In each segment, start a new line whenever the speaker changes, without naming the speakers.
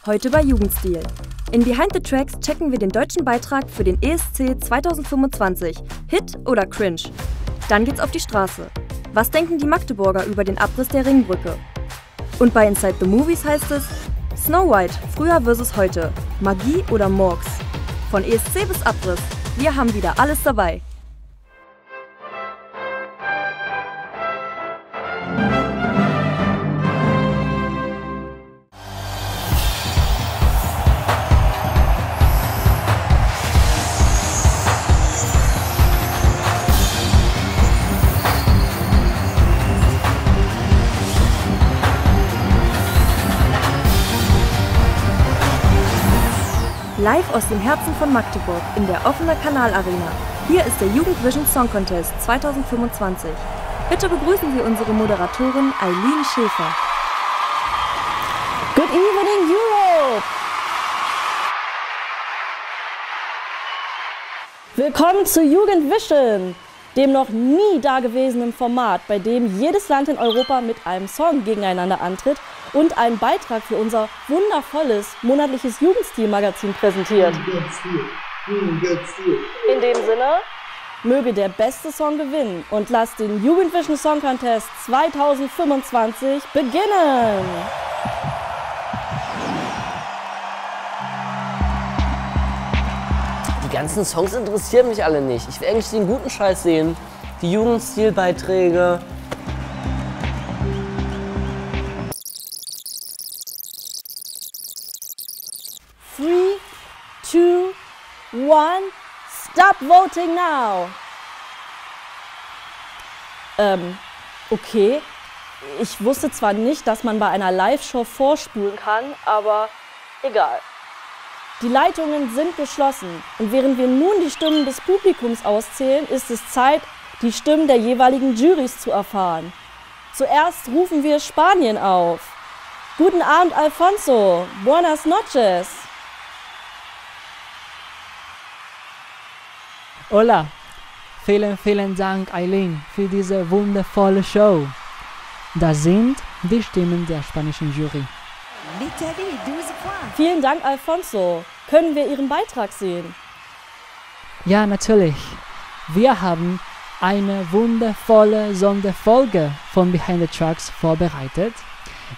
Heute bei Jugendstil. In Behind the Tracks checken wir den deutschen Beitrag für den ESC 2025. Hit oder Cringe? Dann geht's auf die Straße. Was denken die Magdeburger über den Abriss der Ringbrücke? Und bei Inside the Movies heißt es Snow White, früher versus heute. Magie oder Murks? Von ESC bis Abriss. Wir haben wieder alles dabei. Live aus dem Herzen von Magdeburg in der offenen Kanalarena. Hier ist der Jugendvision Song Contest 2025. Bitte begrüßen Sie unsere Moderatorin Eileen Schäfer.
Good evening, Europe! Willkommen zu Jugendvision, dem noch nie dagewesenen Format, bei dem jedes Land in Europa mit einem Song gegeneinander antritt und einen Beitrag für unser wundervolles monatliches Jugendstil-Magazin präsentiert. In dem Sinne, möge der beste Song gewinnen und lasst den Jugendvision Song Contest 2025 beginnen!
Die ganzen Songs interessieren mich alle nicht. Ich will eigentlich den guten Scheiß sehen. Die Jugendstilbeiträge.
Three, two, one, stop voting now! Okay. Ich wusste zwar nicht, dass man bei einer Live-Show vorspulen kann, aber egal. Die Leitungen sind geschlossen und während wir nun die Stimmen des Publikums auszählen, ist es Zeit, die Stimmen der jeweiligen Jurys zu erfahren. Zuerst rufen wir Spanien auf. Guten Abend, Alfonso. Buenas noches.
Hola, vielen Dank, Eileen, für diese wundervolle Show. Das sind die Stimmen der spanischen Jury.
Vielen Dank, Alfonso. Können wir Ihren Beitrag sehen?
Ja, natürlich. Wir haben eine wundervolle Sonderfolge von Behind the Tracks vorbereitet,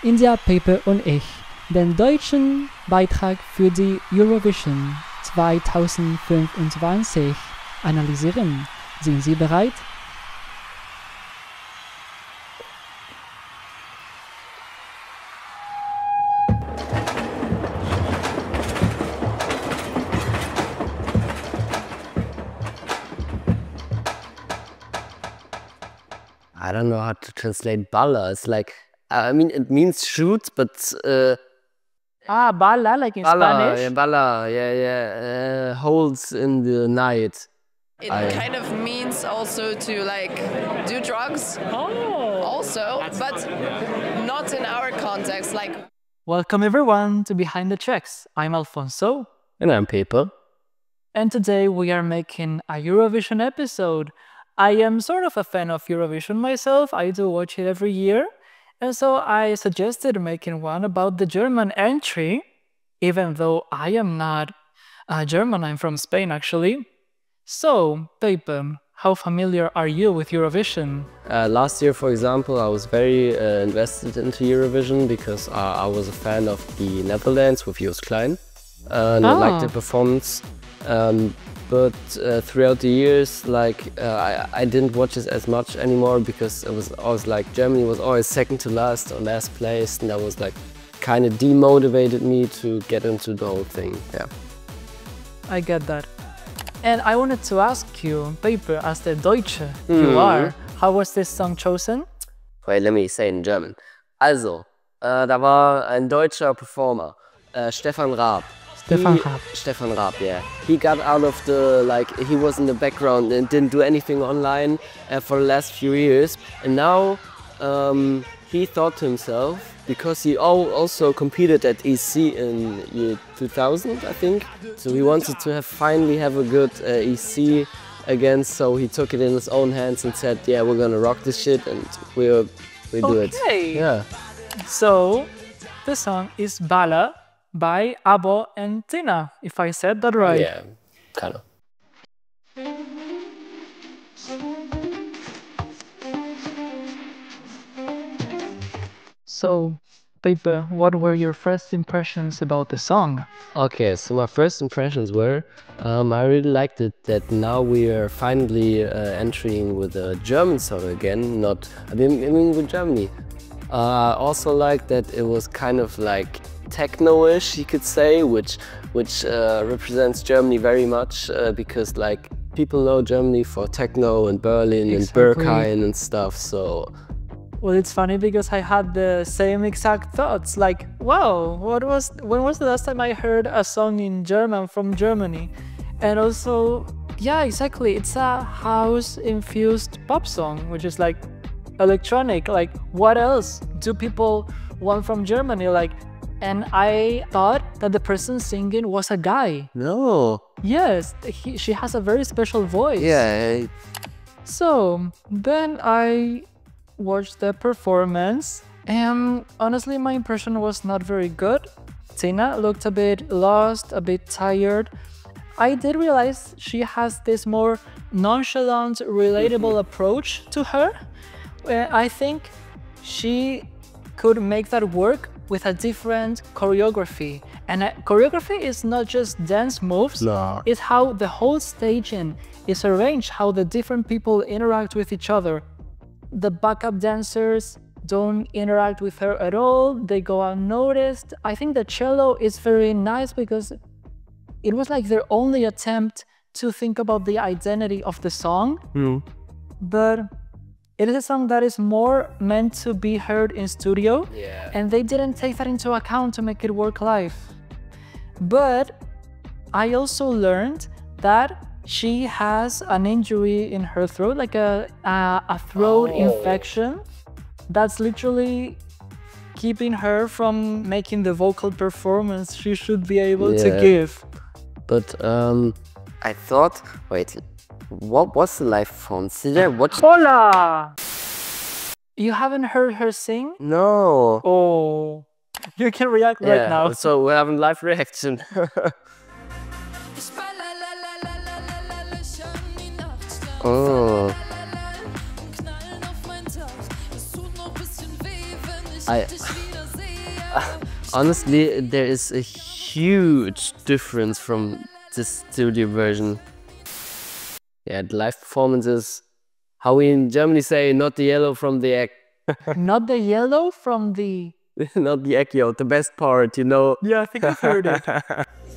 in der Pepe und ich den deutschen Beitrag für die Eurovision 2025 analysieren. Sind Sie bereit?
I don't know how to translate bala. It's like, I mean, it means shoot, but...
Bala, like in
bala,
Spanish?
yeah, bala, yeah. Holes in the night.
It kind of means also to like do drugs. Also, but not in our context. Like.
Welcome everyone to Behind the Tracks. I'm Alfonso.
And I'm Pepe.
And today we are making a Eurovision episode. I am sort of a fan of Eurovision myself. I do watch it every year. And so I suggested making one about the German entry, even though I am not German, I'm from Spain actually. So, Pepe, how familiar are you with Eurovision?
Last year, for example, I was very invested into Eurovision because I was a fan of the Netherlands with Joost Klein. And I liked the performance. But throughout the years, like I didn't watch it as much anymore because it was always like Germany was always second to last or last place, and that was like kind of demotivated me to get into the whole thing. Yeah.
I get that. And I wanted to ask you, Pepe, as the Deutsche you are, how was this song chosen?
Wait, let me say it in German. Also, da war ein deutscher Performer, Stefan Raab. Stefan Raab, yeah. He got out of the, like, he was in the background and didn't do anything online for the last few years. And now he thought to himself, because he also competed at ESC in year 2000, I think. So he wanted to finally have a good ESC again, so he took it in his own hands and said, yeah, we're gonna rock this shit and we do it.
Okay.
Yeah.
So, the song is Bala, by Abo and Tina, if I said that right.
Yeah, kind of.
So, Pepe, what were your first impressions about the song?
Okay, so my first impressions were, I really liked it that now we are finally entering with a German song again, I mean with Germany. I also liked that it was kind of like techno-ish, you could say, which represents Germany very much because like people know Germany for techno and Berlin and Berghain and stuff, so.
Well, it's funny because I had the same exact thoughts, like, wow, when was the last time I heard a song in German from Germany? And also, yeah, exactly, it's a house-infused pop song, which is like electronic, like what else do people want from Germany? Like, and I thought that the person singing was a guy.
No.
Yes, she has a very special voice.
Yeah.
So, then I watched the performance and honestly my impression was not very good. Tina looked a bit lost, a bit tired. I did realize she has this more nonchalant, relatable approach to her. I think she could make that work with a different choreography. And choreography is not just dance moves,
No.
It's how the whole staging is arranged, how the different people interact with each other. The backup dancers don't interact with her at all, they go unnoticed. I think the cello is very nice because it was like their only attempt to think about the identity of the song. But it is a song that is more meant to be heard in studio, and they didn't take that into account to make it work live. But I also learned that she has an injury in her throat, like a throat infection that's literally keeping her from making the vocal performance she should be able to give.
But I thought, wait, what was the live performance? Did I watch?
Hola! You haven't heard her sing?
No.
Oh, you can react right now.
So we're having live reaction. Oh. Honestly, there is a huge difference from the studio version. Yeah, the live performances, how we in Germany say, not the yellow from the egg.
Not the yellow from the...
Not the egg yolk, the best part, you know.
Yeah, I think I've heard it.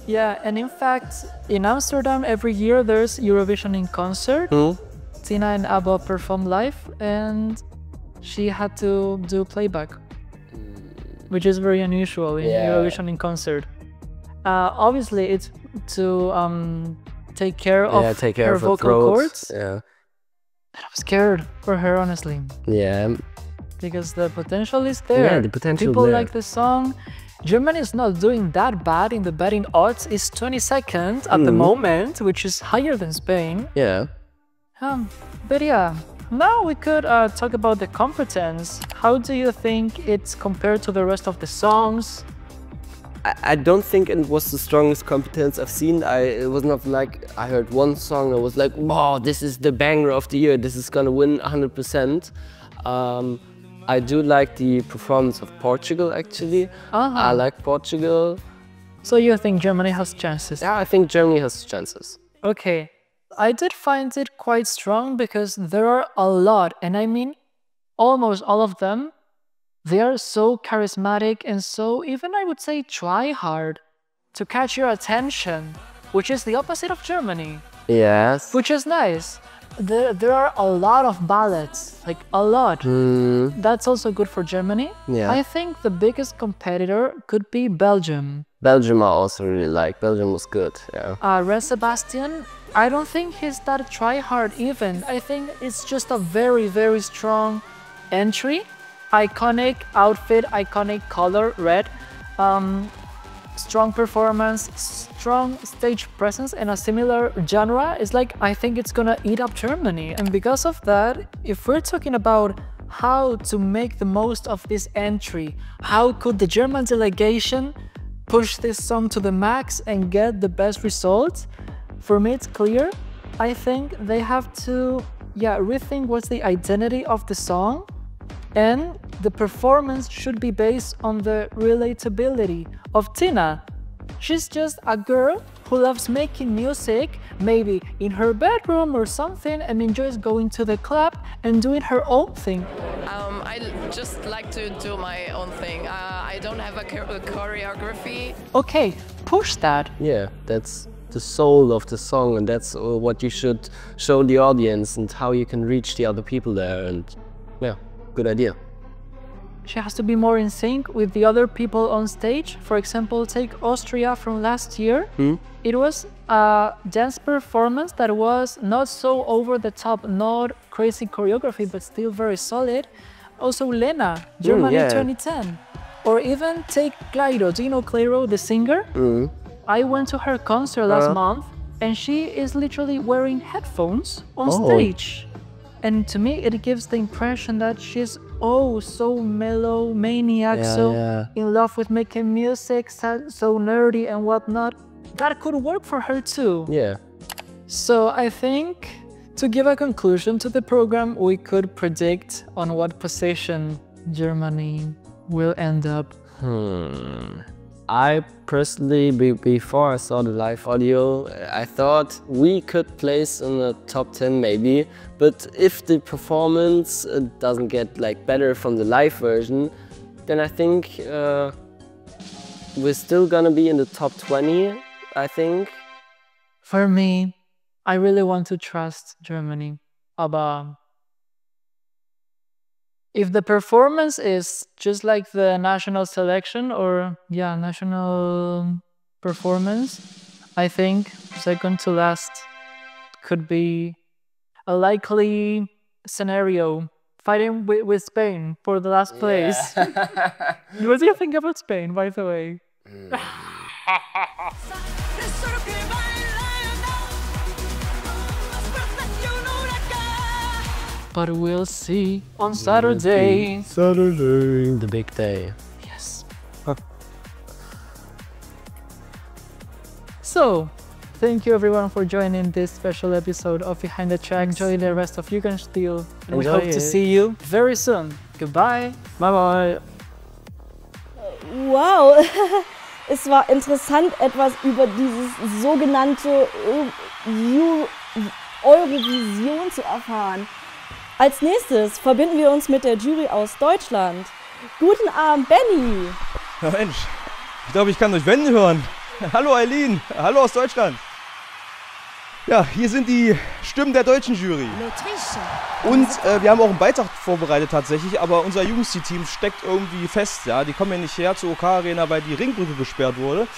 Yeah, and in fact, in Amsterdam every year there's Eurovision in concert. Tina and Abba perform live and she had to do playback, which is very unusual in Eurovision in concert. Obviously it's to take care of her vocal cords.
Yeah.
I'm scared for her, honestly.
Yeah.
Because the potential is there.
Yeah, the potential
People
there.
like the song. Germany is not doing that bad in the betting odds. It's 22nd at the moment, which is higher than Spain.
Yeah.
But yeah, now we could talk about the competence. How do you think it's compared to the rest of the songs?
I don't think it was the strongest competence I've seen. It was not like I heard one song and was like, wow, this is the banger of the year. This is gonna win 100%. I do like the performance of Portugal, actually. I like Portugal.
So you think Germany has chances?
Yeah, I think Germany has chances.
Okay. I did find it quite strong because there are a lot, and I mean almost all of them. They are so charismatic and so, even I would say, try hard to catch your attention, which is the opposite of Germany.
Yes.
Which is nice. There are a lot of ballads, like a lot. That's also good for Germany.
Yeah.
I think the biggest competitor could be Belgium.
Belgium I also really like. Belgium was good, yeah.
Ren Sebastian, I don't think he's that try hard even. I think it's just a very, very strong entry. Iconic outfit, iconic color, red. Strong performance, strong stage presence, and a similar genre. Is like, I think it's gonna eat up Germany. And because of that, if we're talking about how to make the most of this entry, how could the German delegation push this song to the max and get the best results? For me, it's clear. I think they have to rethink what's the identity of the song, and the performance should be based on the relatability of Tina. She's just a girl who loves making music, maybe in her bedroom or something, and enjoys going to the club and doing her own thing.
I just like to do my own thing. I don't have a choreography.
Okay, push that.
Yeah, that's the soul of the song, and that's what you should show the audience and how you can reach the other people there. And yeah, good idea.
She has to be more in sync with the other people on stage. For example, take Austria from last year. It was a dance performance that was not so over the top, not crazy choreography, but still very solid. Also Lena, Germany 2010. Or even take Clairo. Do you know Clairo, the singer? I went to her concert last month, and she is literally wearing headphones on stage. And to me, it gives the impression that she's so mellow, maniac, in love with making music, so nerdy and whatnot. That could work for her too.
Yeah.
So I think, to give a conclusion to the program, we could predict on what position Germany will end up.
I personally, before I saw the live audio, I thought we could place in the top 10 maybe, but if the performance doesn't get like better from the live version, then I think we're still gonna be in the top 20, I think.
For me, I really want to trust Germany, aber if the performance is just like the national selection or national performance, I think second to last could be a likely scenario, fighting with Spain for the last place. What do you think about Spain, by the way? But we'll see on Saturday.
The big day.
Yes. So, thank you everyone for joining this special episode of Behind the Tracks. Enjoy the rest of Jugendstil, and we hope to see you very soon. Goodbye.
Bye bye.
Wow, es war interessant, etwas über dieses sogenannte Eurovision zu erfahren. Als nächstes verbinden wir uns mit der Jury aus Deutschland. Guten Abend, Benny!
Ja Mensch, ich glaube, ich kann euch Wenden hören. Hallo Eileen, hallo aus Deutschland. Ja, hier sind die Stimmen der deutschen Jury. Und wir haben auch einen Beitrag vorbereitet tatsächlich, aber unser Jugendstil-Team steckt irgendwie fest. Ja? Die kommen ja nicht her zur OK-Arena, weil die Ringbrücke gesperrt wurde.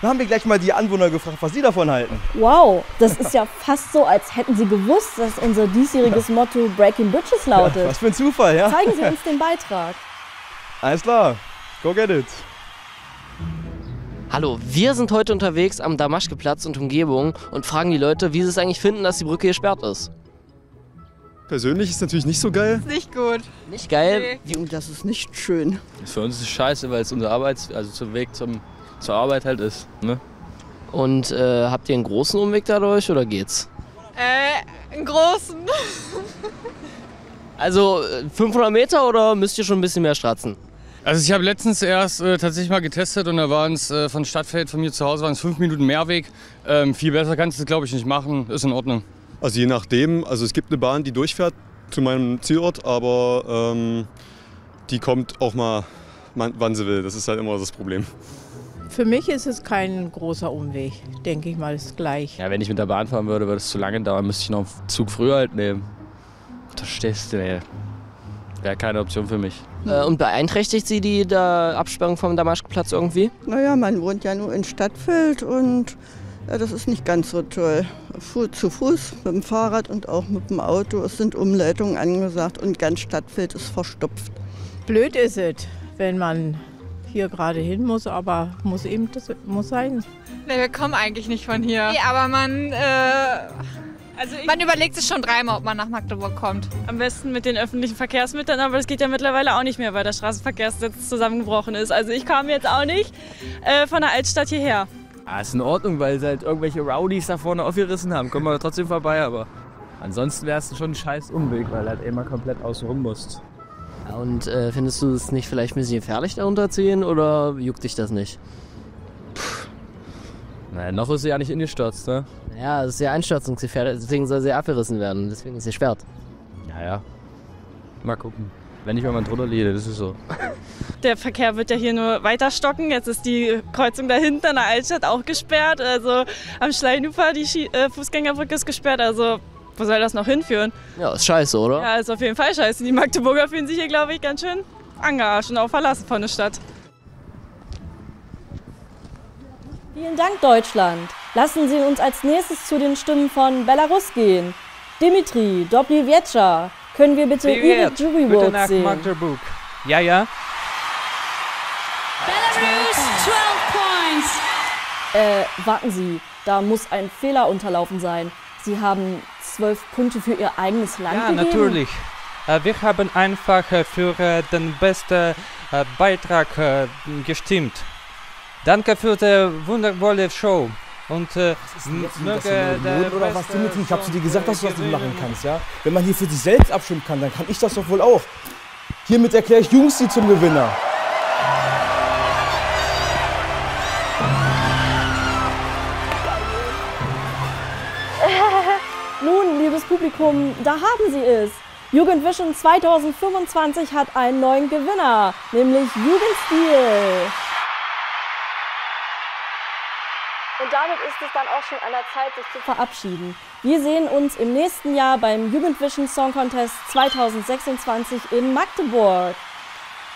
Dann haben wir gleich mal die Anwohner gefragt, was sie davon halten.
Wow, das ist ja fast so, als hätten sie gewusst, dass unser diesjähriges Motto Breaking Bridges lautet.
Ja, was für ein Zufall, ja?
Zeigen Sie uns den Beitrag.
Alles klar, go get it.
Hallo, wir sind heute unterwegs am Damaschkeplatz und Umgebung und fragen die Leute, wie sie es eigentlich finden, dass die Brücke gesperrt ist.
Persönlich ist es natürlich nicht so geil.
Nicht gut.
Nicht geil?
Nee. Das ist nicht schön.
Für uns ist es scheiße, weil es unser zum Weg zur Arbeit halt ist. Ne?
Und habt ihr einen großen Umweg dadurch oder geht's?
Einen großen.
Also 500 Meter oder müsst ihr schon ein bisschen mehr stratzen?
Also ich habe letztens erst tatsächlich mal getestet und da waren es von Stadtfeld von mir zu Hause waren es 5 Minuten Mehrweg. Viel besser kannst du es glaube ich nicht machen, ist in Ordnung.
Also je nachdem, also es gibt eine Bahn, die durchfährt zu meinem Zielort, aber die kommt auch mal, wann sie will. Das ist halt immer das Problem.
Für mich ist es kein großer Umweg, denke ich mal, ist gleich.
Ja, wenn ich mit der Bahn fahren würde es zu lange dauern, müsste ich noch einen Zug früher halt nehmen. Da stehst du, ey. Wäre keine Option für mich.
Und beeinträchtigt Sie die Absperrung vom Damaschkeplatz irgendwie?
Naja, man wohnt ja nur in Stadtfeld und das ist nicht ganz so toll. Zu Fuß, mit dem Fahrrad und auch mit dem Auto. Es sind Umleitungen angesagt und ganz Stadtfeld ist verstopft.
Blöd ist es, wenn man hier gerade hin muss, aber das muss sein.
Nee, wir kommen eigentlich nicht von hier. Nee, aber Also man überlegt sich schon dreimal, ob man nach Magdeburg kommt.
Am besten mit den öffentlichen Verkehrsmitteln, aber das geht ja mittlerweile auch nicht mehr, weil das Straßenverkehrsnetz zusammengebrochen ist. Also ich kam jetzt auch nicht von der Altstadt hierher.
Ja, ist in Ordnung, weil sie halt irgendwelche Rowdies da vorne aufgerissen haben. Kommen wir trotzdem vorbei, aber ansonsten wäre es schon ein scheiß Umweg, weil halt immer komplett außen rum musst.
Ja, und findest du es nicht vielleicht ein bisschen gefährlich, da runterzuziehen oder juckt dich das nicht?
Naja, noch ist sie ja nicht ingestürzt, ne?
Ja, es ist ja einstürzungsgefährdet, deswegen soll sie abgerissen werden, deswegen ist sie gesperrt.
Ja. Mal gucken. Wenn ich mal drunter liege, das ist so.
Der Verkehr wird ja hier nur weiter stocken. Jetzt ist die Kreuzung da hinten an der Altstadt auch gesperrt. Also am Schleinufer, die Fußgängerbrücke ist gesperrt. Also wo soll das noch hinführen?
Ja, ist scheiße, oder?
Ja, ist auf jeden Fall scheiße. Die Magdeburger fühlen sich hier, glaube ich, ganz schön angearscht und auch verlassen von der Stadt.
Vielen Dank, Deutschland. Lassen Sie uns als nächstes zu den Stimmen von Belarus gehen. Dimitri, Dobry Wiecza. Können wir bitte Ihre Jury-Votes sehen?
Magdeburg. Ja.
Belarus, 12 points. Warten Sie, da muss ein Fehler unterlaufen sein. Sie haben 12 Punkte für Ihr eigenes Land gegeben?
Ja, natürlich. Wir haben einfach für den besten Beitrag gestimmt. Danke für die wundervolle Show. Und
oder was, Dimitri? Ich habe dir gesagt, dass du das nicht machen kannst, ja? Wenn man hier für sich selbst abstimmen kann, dann kann ich das doch wohl auch. Hiermit erkläre ich Jugendstil zum Gewinner.
Nun, liebes Publikum, da haben Sie es. Jugendvision 2025 hat einen neuen Gewinner, nämlich Jugendstil. Und damit ist es dann auch schon an der Zeit, sich zu verabschieden. Wir sehen uns im nächsten Jahr beim Jugendvision Song Contest 2026 in Magdeburg.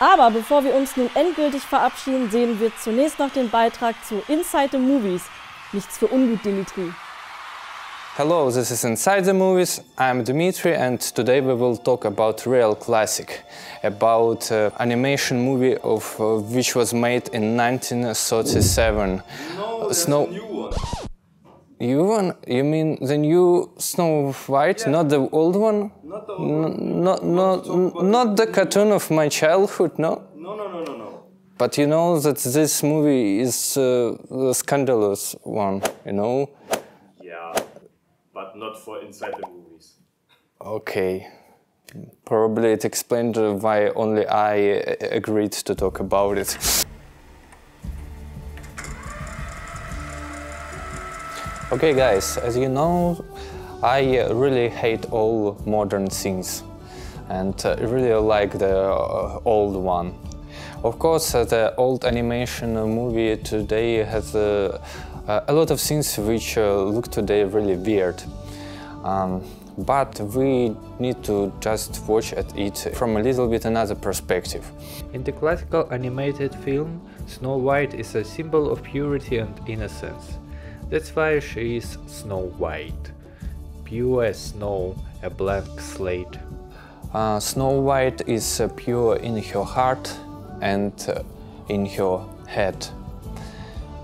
Aber bevor wir uns nun endgültig verabschieden, sehen wir zunächst noch den Beitrag zu Inside the Movies. Nichts für ungut, Dimitri.
Hello, this is Inside the Movies. I'm Dmitry and today we will talk about real classic, about animation movie of which was made in 1937.
No,
Snow.
New one.
New one? You mean the new Snow White,
yeah.
not the old one?
Not the old
one. Not the cartoon of my childhood, no?
No.
But you know that this movie is the scandalous one, you know?
But not for Inside the Movies.
Okay. Probably it explained why only I agreed to talk about it. Okay guys, as you know, I really hate all modern things and really like the old one. Of course, the old animation movie today has a lot of things which look today really weird. But we need to just watch at it from a little bit another perspective.
In the classical animated film, Snow White is a symbol of purity and innocence. That's why she is Snow White. Pure as snow, a blank slate.
Snow White is pure in her heart and in her head.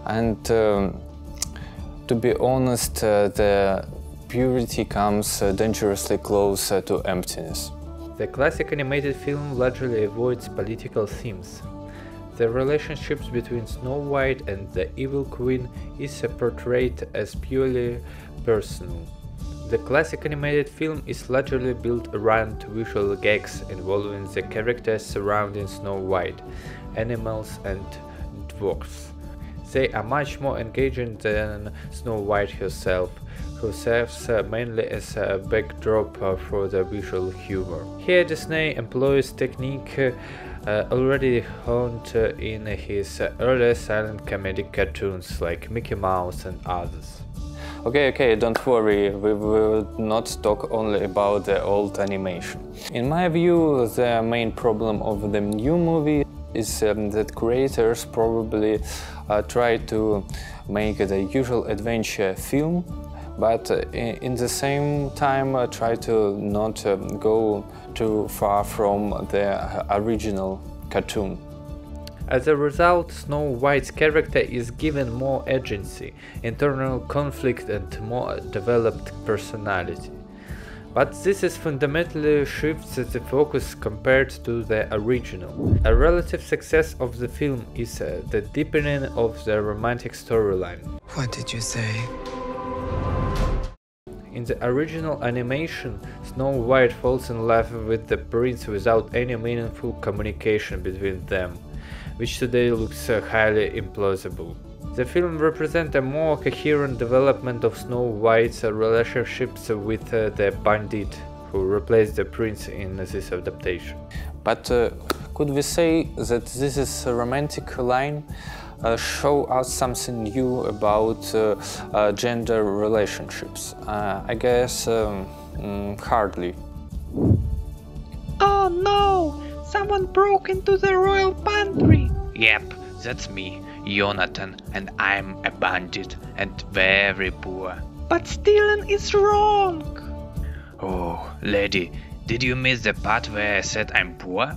And to be honest, the purity comes dangerously close to emptiness.
The classic animated film largely avoids political themes. The relationships between Snow White and the Evil Queen is portrayed as purely personal. The classic animated film is largely built around visual gags involving the characters surrounding Snow White, animals and dwarfs. They are much more engaging than Snow White herself, who serves mainly as a backdrop for the visual humor. Here Disney employs technique already honed in his earlier silent comedic cartoons like Mickey Mouse and others.
Okay, don't worry, we will not talk only about the old animation. In my view, the main problem of the new movie is that creators probably try to make the usual adventure film, but in the same time try to not go too far from the original cartoon.
As a result, Snow White's character is given more agency, internal conflict and more developed personality. But this is fundamentally shifts the focus compared to the original. A relative success of the film is the deepening of the romantic storyline.
What did you say?
In the original animation, Snow White falls in love with the prince without any meaningful communication between them, which today looks highly implausible. The film represents a more coherent development of Snow White's relationships with the bandit, who replaced the prince in this adaptation.
But could we say that this is a romantic line show us something new about gender relationships? I guess hardly.
Oh no! Someone broke into the royal pantry!
Yep, that's me, Jonathan, and I'm a bandit and very poor.
But stealing is wrong!
Oh, lady, did you miss the part where I said I'm poor?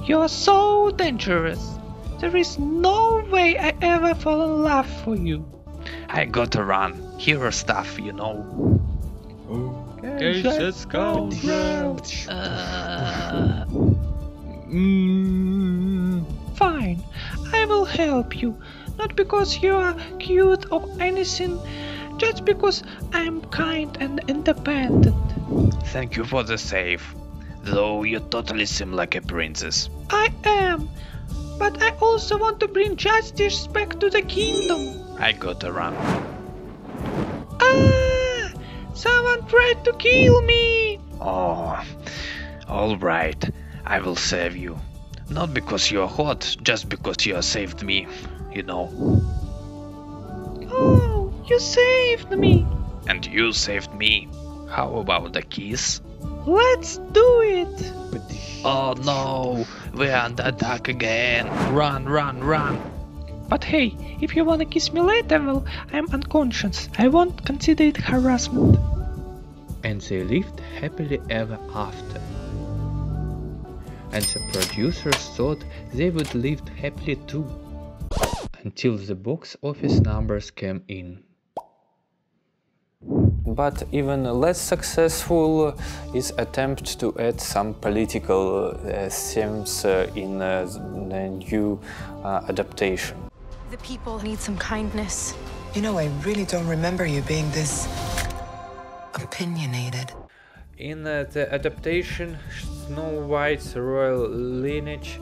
You're so dangerous. There is no way I ever fall in love for you.
I gotta run. Hero stuff, you know.
Okay, let's go. Fine, I will help you. Not because you are cute or anything, just because I am kind and independent.
Thank you for the save. Though you totally seem like a princess.
I am, but I also want to bring justice back to the kingdom.
I gotta run.
Ah! Someone tried to kill me!
Oh, alright, I will save you. Not because you're hot, just because you saved me, you know.
Oh, you saved me!
And you saved me. How about a kiss?
Let's do it!
Oh no, we're under attack again. Run, run, run.
But hey, if you wanna kiss me later, well, I'm unconscious. I won't consider it harassment.
And they lived happily ever after. And the producers thought they would live happily too. Until the box office numbers came in.
But even less successful is attempt to add some political themes in the new adaptation.
The people need some kindness.
You know, I really don't remember you being this opinionated.
In the adaptation, Snow White's royal lineage,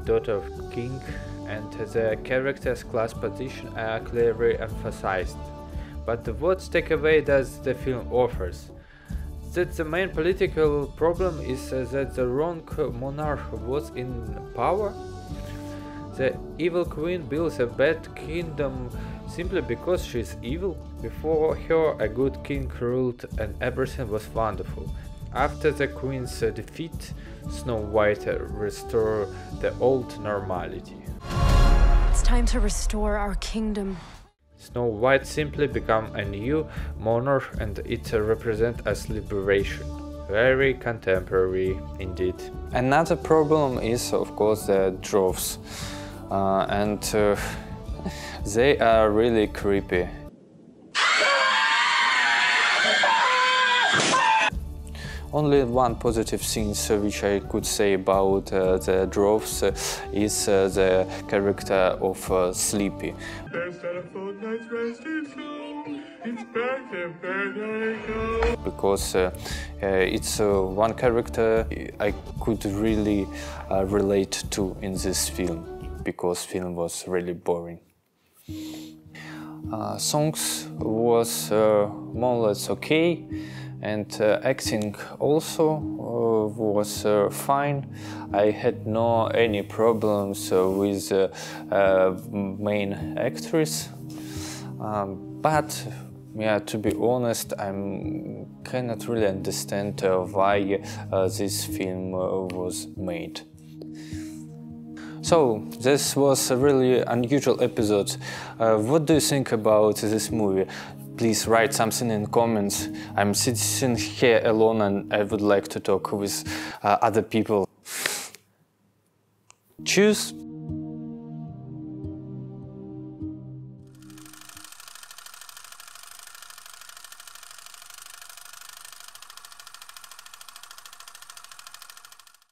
daughter of king, and the character's class position are clearly emphasized. But what takeaway does the film offers? That the main political problem is that the wrong monarch was in power? The evil queen builds a bad kingdom simply because she is evil? Before her a good king ruled and everything was wonderful. After the queen's defeat, Snow White restored the old normality.
It's time to restore our kingdom.
Snow White simply become a new monarch and it represents as liberation. Very contemporary indeed.
Another problem is of course the dwarves. And they are really creepy. Only one positive thing which I could say about the dwarves is the character of Sleepy. Because it's one character I could really relate to in this film, because film was really boring. Songs was more or less okay, and acting also was fine. I had no any problems with main actress, but yeah, to be honest, I cannot really understand why this film was made. So, this was a really unusual episode. What do you think about this movie? Please write something in comments. I'm sitting here alone and I would like to talk with other people. Choose